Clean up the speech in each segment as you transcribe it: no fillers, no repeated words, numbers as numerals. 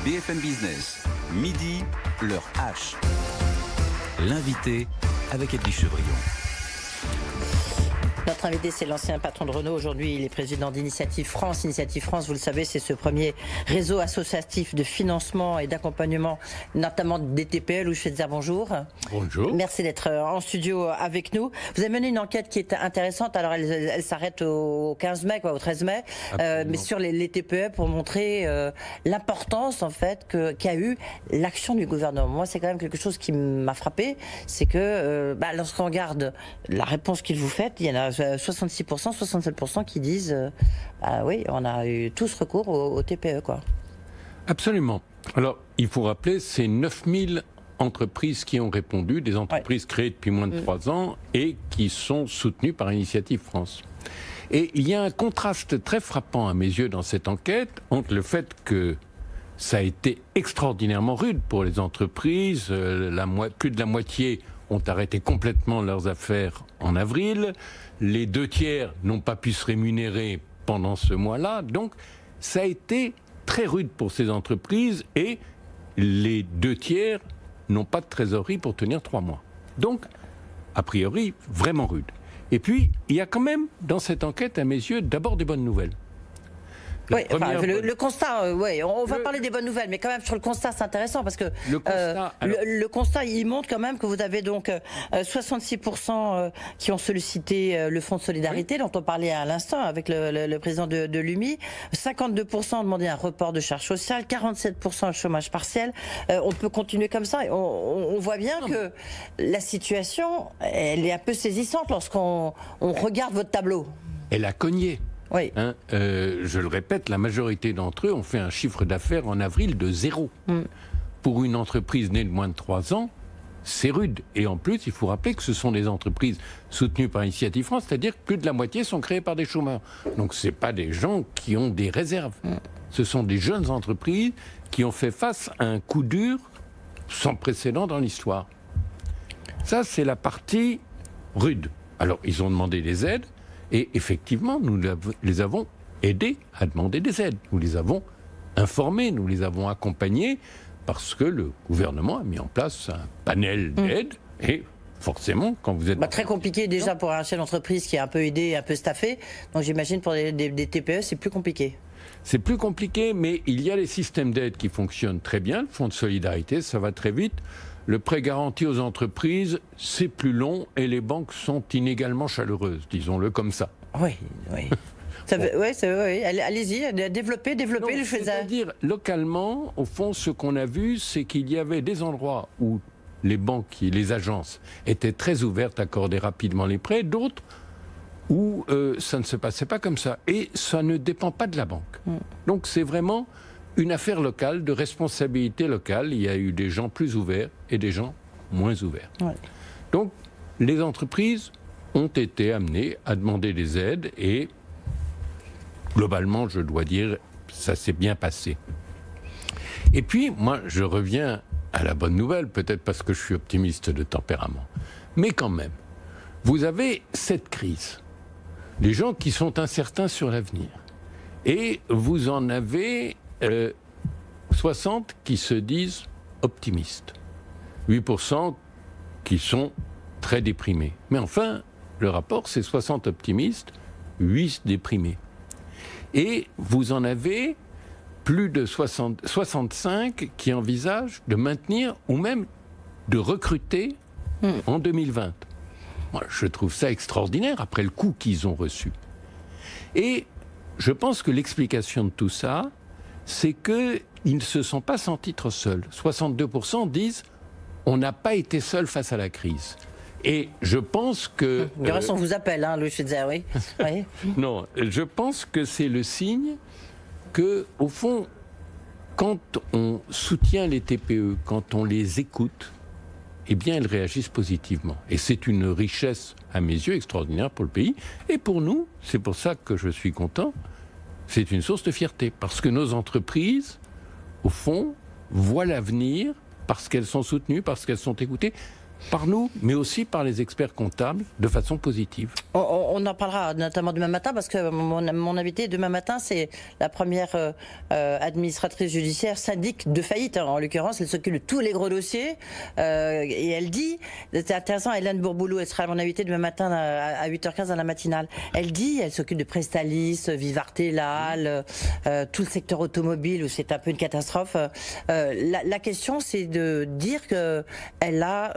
BFM Business. Midi, l'heure H. L'invité avec Edwige Chevrillon. Notre invité, c'est l'ancien patron de Renault. Aujourd'hui, il est président d'Initiative France. Initiative France, vous le savez, c'est ce premier réseau associatif de financement et d'accompagnement, notamment des TPE. Louis Schweitzer, bonjour. Bonjour. Merci d'être en studio avec nous. Vous avez mené une enquête qui est intéressante. Alors, elle s'arrête au 15 mai, au 13 mai, mais sur les TPE pour montrer l'importance, en fait, qu'a eu l'action du gouvernement. Moi, c'est quand même quelque chose qui m'a frappé. C'est que lorsqu'on regarde la réponse qu'il vous fait, il y en a 66%, 67% qui disent oui, on a eu tous recours au TPE, quoi. Absolument. Alors, il faut rappeler, c'est 9000 entreprises qui ont répondu, des entreprises créées depuis moins de 3 ans et qui sont soutenues par Initiative France. Et il y a un contraste très frappant à mes yeux dans cette enquête entre le fait que ça a été extraordinairement rude pour les entreprises, plus de la moitié ont arrêté complètement leurs affaires en avril. Les 2 tiers n'ont pas pu se rémunérer pendant ce mois-là. Donc, ça a été très rude pour ces entreprises et les 2 tiers n'ont pas de trésorerie pour tenir 3 mois. Donc, a priori, vraiment rude. Et puis, il y a quand même, dans cette enquête, à mes yeux, d'abord des bonnes nouvelles. Oui, le constat, on va parler des bonnes nouvelles, mais quand même sur le constat, c'est intéressant parce que le constat, il montre quand même que vous avez donc 66% qui ont sollicité le fonds de solidarité dont on parlait à l'instant avec le président de l'UMI, 52% ont demandé un report de charges sociales, 47% le chômage partiel. On peut continuer comme ça. On voit bien que la situation, elle est un peu saisissante lorsqu'on regarde votre tableau. Elle a cogné. Oui. Je le répète, la majorité d'entre eux ont fait un chiffre d'affaires en avril de 0. Pour une entreprise née de moins de 3 ans, c'est rude. Et en plus, il faut rappeler que ce sont des entreprises soutenues par Initiative France, c'est-à-dire que plus de la moitié sont créées par des chômeurs. Donc ce n'est pas des gens qui ont des réserves. Ce sont des jeunes entreprises qui ont fait face à un coup dur sans précédent dans l'histoire. Ça, c'est la partie rude. Alors, ils ont demandé des aides. Et effectivement, nous les avons aidés à demander des aides. Nous les avons informés, nous les avons accompagnés, parce que le gouvernement a mis en place un panel d'aides. Et forcément, quand vous êtes... très compliqué déjà pour un chef d'entreprise qui est un peu aidé, un peu staffé. Donc j'imagine pour des TPE, c'est plus compliqué. C'est plus compliqué, mais il y a les systèmes d'aide qui fonctionnent très bien. Le fonds de solidarité, ça va très vite. Le prêt garanti aux entreprises, c'est plus long et les banques sont inégalement chaleureuses, disons-le comme ça. Oui. Allez-y, développez le Schweitzer. C'est-à-dire, localement, au fond, ce qu'on a vu, c'est qu'il y avait des endroits où les banques, les agences, étaient très ouvertes à accorder rapidement les prêts, d'autres où ça ne se passait pas comme ça. Et ça ne dépend pas de la banque. Donc c'est vraiment une affaire locale, de responsabilité locale. Il y a eu des gens plus ouverts et des gens moins ouverts. Donc, les entreprises ont été amenées à demander des aides et, globalement, je dois dire, ça s'est bien passé. Et puis, moi, je reviens à la bonne nouvelle, peut-être parce que je suis optimiste de tempérament. Mais quand même, vous avez cette crise. Les gens qui sont incertains sur l'avenir. Et vous en avez... 60 qui se disent optimistes, 8% qui sont très déprimés. Mais enfin, le rapport, c'est 60 optimistes, 8 déprimés. Et vous en avez plus de 65 qui envisagent de maintenir ou même de recruter en 2020. Moi, je trouve ça extraordinaire après le coup qu'ils ont reçu. Et je pense que l'explication de tout ça, c'est qu'ils ne se sont pas sentis trop seuls. 62% disent « on n'a pas été seuls face à la crise ». Et je pense que... Le reste, on vous appelle, Louis Schweitzer, oui. Non, je pense que c'est le signe que, au fond, quand on soutient les TPE, quand on les écoute, eh bien, elles réagissent positivement. Et c'est une richesse, à mes yeux, extraordinaire pour le pays. Et pour nous, c'est pour ça que je suis content, c'est une source de fierté, parce que nos entreprises, au fond, voient l'avenir, parce qu'elles sont soutenues, parce qu'elles sont écoutées, par nous, mais aussi par les experts comptables, de façon positive. On en parlera notamment demain matin, parce que mon invité demain matin, c'est la première administratrice judiciaire syndic de faillite. En l'occurrence, elle s'occupe de tous les gros dossiers. Et elle dit, c'est intéressant, Hélène Bourboulou, elle sera mon invitée demain matin à 8h15 dans la matinale. Elle dit, elle s'occupe de Prestalis, Vivarté-Lal, tout le secteur automobile, où c'est un peu une catastrophe. La question, c'est de dire qu'elle a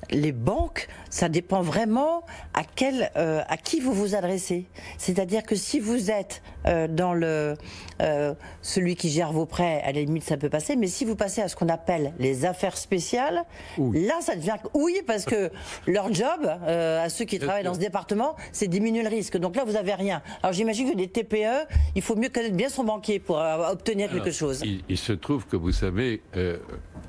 les banques, ça dépend vraiment à qui vous vous adressez. C'est-à-dire que si vous êtes dans celui qui gère vos prêts, à la limite ça peut passer, mais si vous passez à ce qu'on appelle les affaires spéciales, là ça devient parce que leur job, à ceux qui travaillent dans ce département, c'est diminuer le risque. Donc là vous n'avez rien. Alors j'imagine que les TPE, il faut mieux connaître bien son banquier pour obtenir quelque chose. Il se trouve que vous savez,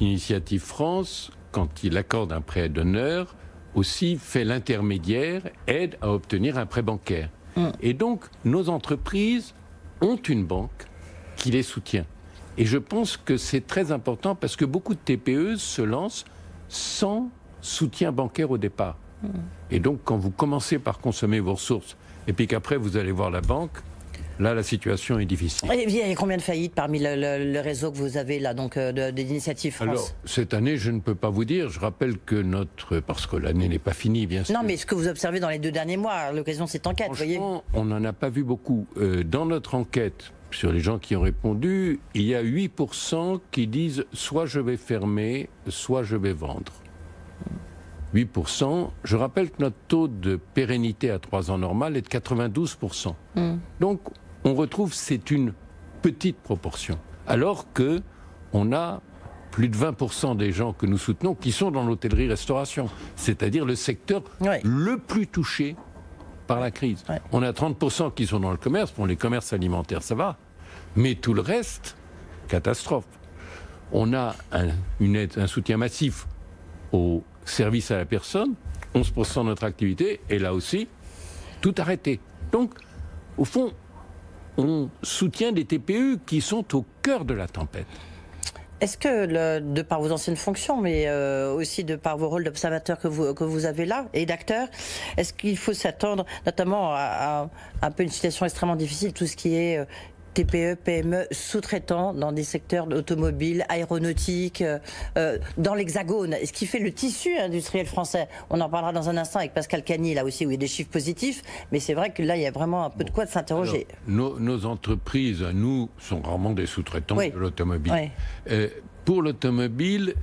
Initiative France, quand il accorde un prêt d'honneur, aussi fait l'intermédiaire, aide à obtenir un prêt bancaire. Et donc, nos entreprises ont une banque qui les soutient. Et je pense que c'est très important parce que beaucoup de TPE se lancent sans soutien bancaire au départ. Et donc, quand vous commencez par consommer vos ressources et puis qu'après vous allez voir la banque, là, la situation est difficile. Et il y a combien de faillites parmi le réseau que vous avez là, donc d'Initiative France? Alors, cette année, je ne peux pas vous dire. Je rappelle que parce que l'année n'est pas finie, bien sûr. Non, mais ce que vous observez dans les 2 derniers mois, à l'occasion de cette enquête, vous voyez. On n'en a pas vu beaucoup. Dans notre enquête, sur les gens qui ont répondu, il y a 8% qui disent soit je vais fermer, soit je vais vendre. 8%. Je rappelle que notre taux de pérennité à 3 ans normal est de 92%. Donc, on retrouve, c'est une petite proportion. Alors que on a plus de 20% des gens que nous soutenons qui sont dans l'hôtellerie-restauration, c'est-à-dire le secteur le plus touché par la crise. On a 30% qui sont dans le commerce. Pour les commerces alimentaires, ça va. Mais tout le reste, catastrophe. On a un soutien massif aux services à la personne, 11% de notre activité, et là aussi, tout arrêté. Donc, au fond, on soutient des TPE qui sont au cœur de la tempête. Est-ce que, de par vos anciennes fonctions, mais aussi de par vos rôles d'observateur que vous avez là, et d'acteur, est-ce qu'il faut s'attendre notamment à un peu une situation extrêmement difficile, tout ce qui est TPE, PME, sous-traitants dans des secteurs automobiles, aéronautiques, dans l'Hexagone, ce qui fait le tissu industriel français. On en parlera dans un instant avec Pascal Cagny, là aussi, où il y a des chiffres positifs, mais c'est vrai que là, il y a vraiment un peu de quoi de s'interroger. Nos entreprises, nous, sont rarement des sous-traitants de l'automobile. Pour l'automobile,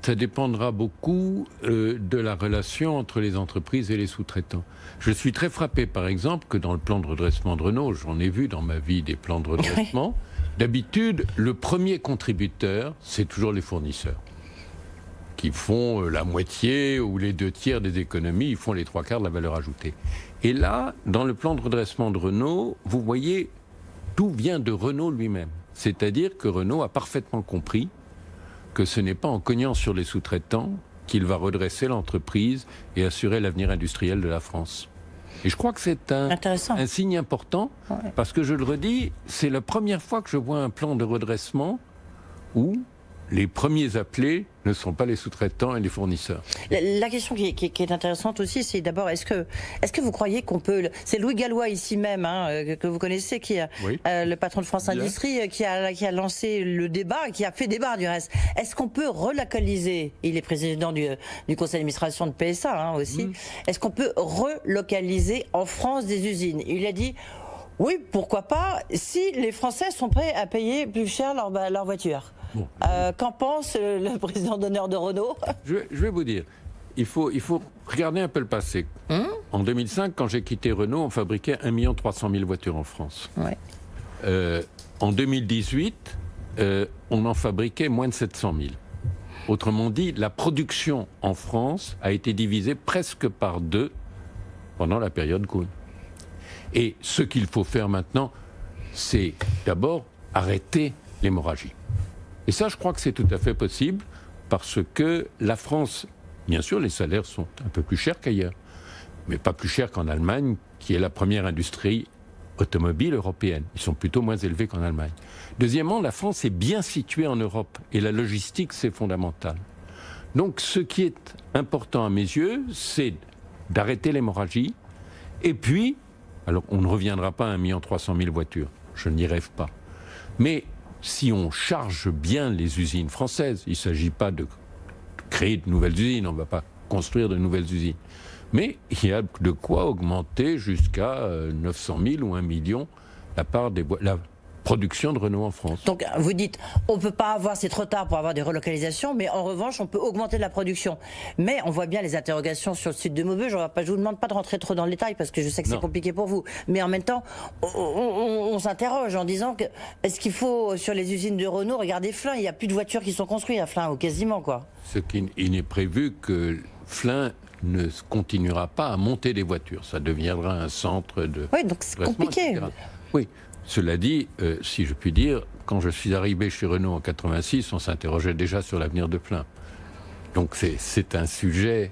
ça dépendra beaucoup de la relation entre les entreprises et les sous-traitants. Je suis très frappé, par exemple, que dans le plan de redressement de Renault, j'en ai vu dans ma vie des plans de redressement, d'habitude, le premier contributeur, c'est toujours les fournisseurs, qui font la moitié ou les 2/3 des économies, ils font les 3/4 de la valeur ajoutée. Et là, dans le plan de redressement de Renault, vous voyez, tout vient de Renault lui-même. C'est-à-dire que Renault a parfaitement compris que ce n'est pas en cognant sur les sous-traitants qu'il va redresser l'entreprise et assurer l'avenir industriel de la France. Et je crois que c'est un signe important, parce que je le redis, c'est la première fois que je vois un plan de redressement où les premiers appelés ne sont pas les sous-traitants et les fournisseurs. La question qui est intéressante aussi, c'est d'abord, est-ce que vous croyez qu'on peut... C'est Louis Gallois ici même, que vous connaissez, qui est le patron de France Industrie, qui a lancé le débat, qui a fait débat du reste. Est-ce qu'on peut relocaliser, il est président du conseil d'administration de PSA aussi, est-ce qu'on peut relocaliser en France des usines? Il a dit... Oui, pourquoi pas, si les Français sont prêts à payer plus cher leur voiture. Bon. Qu'en pense le président d'honneur de Renault? Je vais vous dire, il faut regarder un peu le passé. En 2005, quand j'ai quitté Renault, on fabriquait 1 300 000 voitures en France. En 2018, on en fabriquait moins de 700 000. Autrement dit, la production en France a été divisée presque par 2 pendant la période Kuhn. Et ce qu'il faut faire maintenant, c'est d'abord arrêter l'hémorragie. Et ça, je crois que c'est tout à fait possible, parce que la France, bien sûr, les salaires sont un peu plus chers qu'ailleurs, mais pas plus chers qu'en Allemagne, qui est la première industrie automobile européenne. Ils sont plutôt moins élevés qu'en Allemagne. Deuxièmement, la France est bien située en Europe, et la logistique, c'est fondamental. Donc ce qui est important à mes yeux, c'est d'arrêter l'hémorragie. Et puis, alors on ne reviendra pas à 1 300 000 voitures, je n'y rêve pas. Mais si on charge bien les usines françaises, il ne s'agit pas de créer de nouvelles usines, on ne va pas construire de nouvelles usines. Mais il y a de quoi augmenter jusqu'à 900 000 ou 1 million la production de Renault en France. Donc vous dites, on ne peut pas avoir, c'est trop tard pour avoir des relocalisations, mais en revanche, on peut augmenter la production. Mais on voit bien les interrogations sur le site de Maubeuge. Je ne vous demande pas de rentrer trop dans le détail parce que je sais que c'est compliqué pour vous. Mais en même temps, on s'interroge en disant que est-ce qu'il faut, sur les usines de Renault, regardez Flins, il n'y a plus de voitures qui sont construites à Flins, ou quasiment, quoi. Il n'est prévu que Flins ne continuera pas à monter des voitures. Ça deviendra un centre de... Oui, donc c'est compliqué. Etc. Oui. Cela dit, si je puis dire, quand je suis arrivé chez Renault en 86, on s'interrogeait déjà sur l'avenir de Flins. Donc c'est un sujet...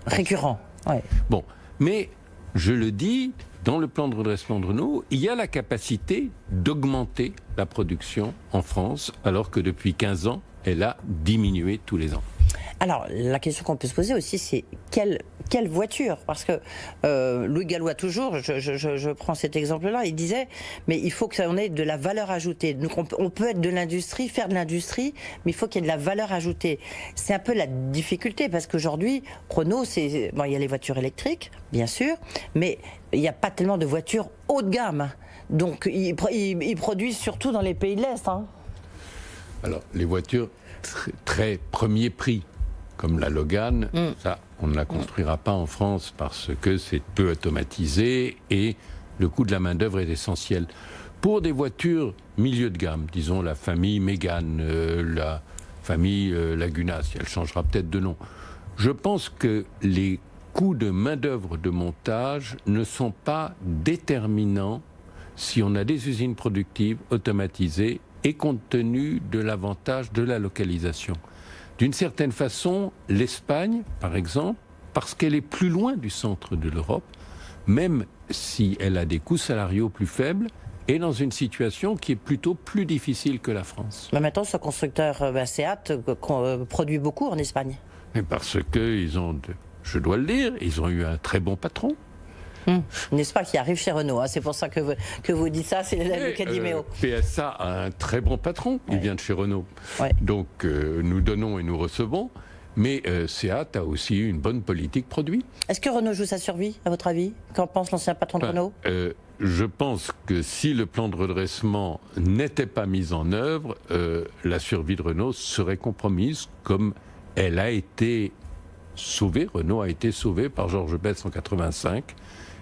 récurrent, ouais. Bon, mais je le dis, dans le plan de redressement de Renault, il y a la capacité d'augmenter la production en France, alors que depuis 15 ans, elle a diminué tous les ans. Alors, la question qu'on peut se poser aussi, c'est quelle voiture? Parce que Louis Gallois, toujours, je prends cet exemple-là, il disait, mais il faut que ça en ait de la valeur ajoutée. Donc on peut être de l'industrie, faire de l'industrie, mais il faut qu'il y ait de la valeur ajoutée. C'est un peu la difficulté, parce qu'aujourd'hui, Renault, bon, il y a les voitures électriques, bien sûr, mais il n'y a pas tellement de voitures haut de gamme. Donc ils produisent surtout dans les pays de l'Est. Hein. Alors, les voitures très premier prix, comme la Logan, ça, on ne la construira pas en France parce que c'est peu automatisé et le coût de la main-d'œuvre est essentiel. Pour des voitures milieu de gamme, disons la famille Mégane, la famille Laguna, si elle changera peut-être de nom, je pense que les coûts de main-d'œuvre de montage ne sont pas déterminants si on a des usines productives automatisées et compte tenu de l'avantage de la localisation. D'une certaine façon, l'Espagne, par exemple, parce qu'elle est plus loin du centre de l'Europe, même si elle a des coûts salariaux plus faibles, est dans une situation qui est plutôt plus difficile que la France. Mais maintenant, ce constructeur Seat produit beaucoup en Espagne. Mais parce qu'ils ont, je dois le dire, ils ont eu un très bon patron. N'est-ce pas, qui arrive chez Renault, hein. C'est pour ça que vous dites ça, c'est le cas d'Iméo. PSA a un très bon patron, il vient de chez Renault. Ouais. Donc nous donnons et nous recevons, mais Seat a aussi une bonne politique produit. Est-ce que Renault joue sa survie, à votre avis? Qu'en pense l'ancien patron de Renault? Je pense que si le plan de redressement n'était pas mis en œuvre, la survie de Renault serait compromise, comme elle a été sauvée. Renault a été sauvé par Georges Betz en 1985.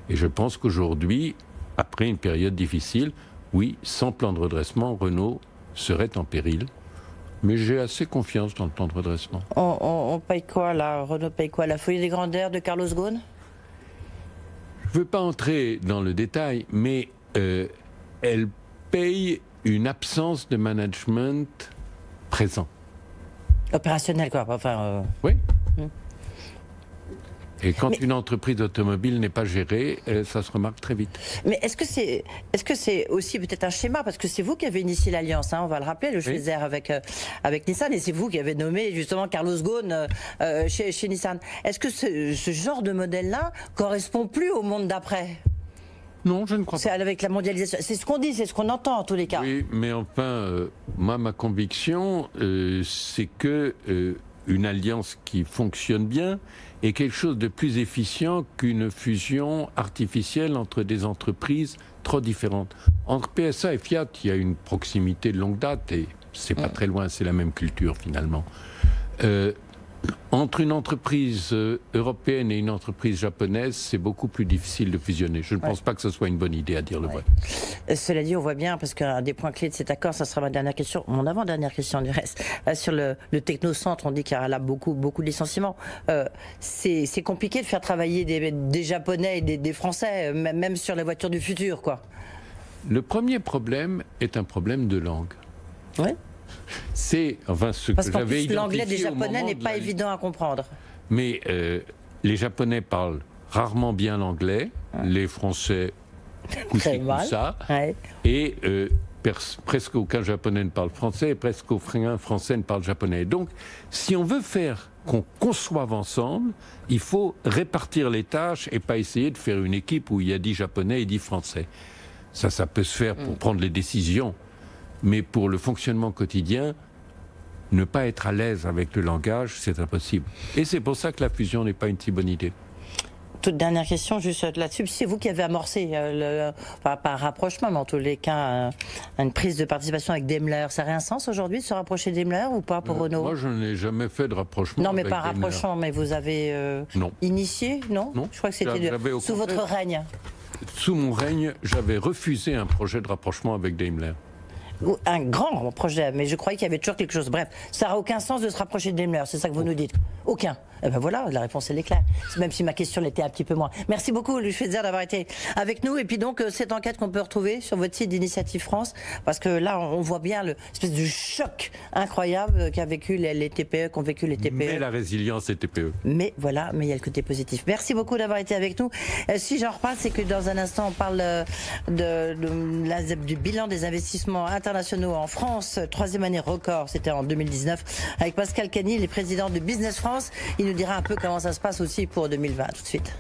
Et je pense qu'aujourd'hui, après une période difficile, oui, sans plan de redressement, Renault serait en péril. Mais j'ai assez confiance dans le plan de redressement. On paye quoi là? Renault paye quoi? La folie des grandeurs de Carlos Ghosn? Je ne veux pas entrer dans le détail, mais elle paye une absence de management présent. Opérationnel quoi, enfin... Oui. Et quand une entreprise automobile n'est pas gérée, ça se remarque très vite. Mais est-ce que c'est aussi peut-être un schéma? Parce que c'est vous qui avez initié l'alliance, hein, on va le rappeler, le Schwezer avec Nissan, et c'est vous qui avez nommé justement Carlos Ghosn chez Nissan. Est-ce que ce genre de modèle-là correspond plus au monde d'après? Non, je ne crois pas. C'est avec la mondialisation. C'est ce qu'on dit, c'est ce qu'on entend en tous les cas. Oui, mais enfin, moi, ma conviction, c'est que une alliance qui fonctionne bien est quelque chose de plus efficient qu'une fusion artificielle entre des entreprises trop différentes. Entre PSA et Fiat, il y a une proximité de longue date et c'est pas très loin, c'est la même culture finalement. Entre une entreprise européenne et une entreprise japonaise, c'est beaucoup plus difficile de fusionner. Je ne pense pas que ce soit une bonne idée, à dire le vrai. Cela dit, on voit bien, parce qu'un des points clés de cet accord, ça sera ma dernière question, mon avant-dernière question du reste, sur le technocentre, on dit qu'il y a là beaucoup de licenciements. C'est compliqué de faire travailler des Japonais et des Français, même sur les voitures du futur, quoi. Le premier problème est un problème de langue. Oui. C'est enfin ce Parce que qu'en j'avais plus, identifié. L'anglais des Japonais n'est pas évident à comprendre. Mais les Japonais parlent rarement bien l'anglais, les Français très mal. ça, ouais. et presque aucun Japonais ne parle français, presque aucun Français ne parle japonais. Donc, si on veut faire qu'on conçoive ensemble, il faut répartir les tâches et pas essayer de faire une équipe où il y a 10 Japonais et 10 Français. Ça peut se faire pour prendre les décisions, mais pour le fonctionnement quotidien, ne pas être à l'aise avec le langage, c'est impossible. Et c'est pour ça que la fusion n'est pas une si bonne idée. Toute dernière question, juste là-dessus. C'est vous qui avez amorcé, pas un rapprochement, mais en tous les cas, une prise de participation avec Daimler. Ça aurait un sens aujourd'hui de se rapprocher de Daimler ou pas pour Renault? Moi, je n'ai jamais fait de rapprochement. Non, mais avec pas un rapprochement, mais vous avez initié, non? Non. Je crois que c'était sous votre règne. Sous mon règne, j'avais refusé un projet de rapprochement avec Daimler. Un grand projet, mais je croyais qu'il y avait toujours quelque chose. Bref, ça n'a aucun sens de se rapprocher de Daimler, c'est ça que vous nous dites? Aucun. Eh ben voilà, la réponse elle est claire. Même si ma question l'était un petit peu moins. Merci beaucoup, Luc Schweitzer, d'avoir été avec nous. Et puis donc, cette enquête qu'on peut retrouver sur votre site d'Initiative France, parce que là, on voit bien l'espèce de choc incroyable qu'a vécu les TPE, qu'ont vécu les TPE. Mais la résilience des TPE. Mais voilà, mais il y a le côté positif. Merci beaucoup d'avoir été avec nous. Si j'en reparle, c'est que dans un instant, on parle du bilan des investissements internationaux en France. 3e année record, c'était en 2019, avec Pascal Cagny, le président de Business France. Il nous dira un peu comment ça se passe aussi pour 2020. Tout de suite.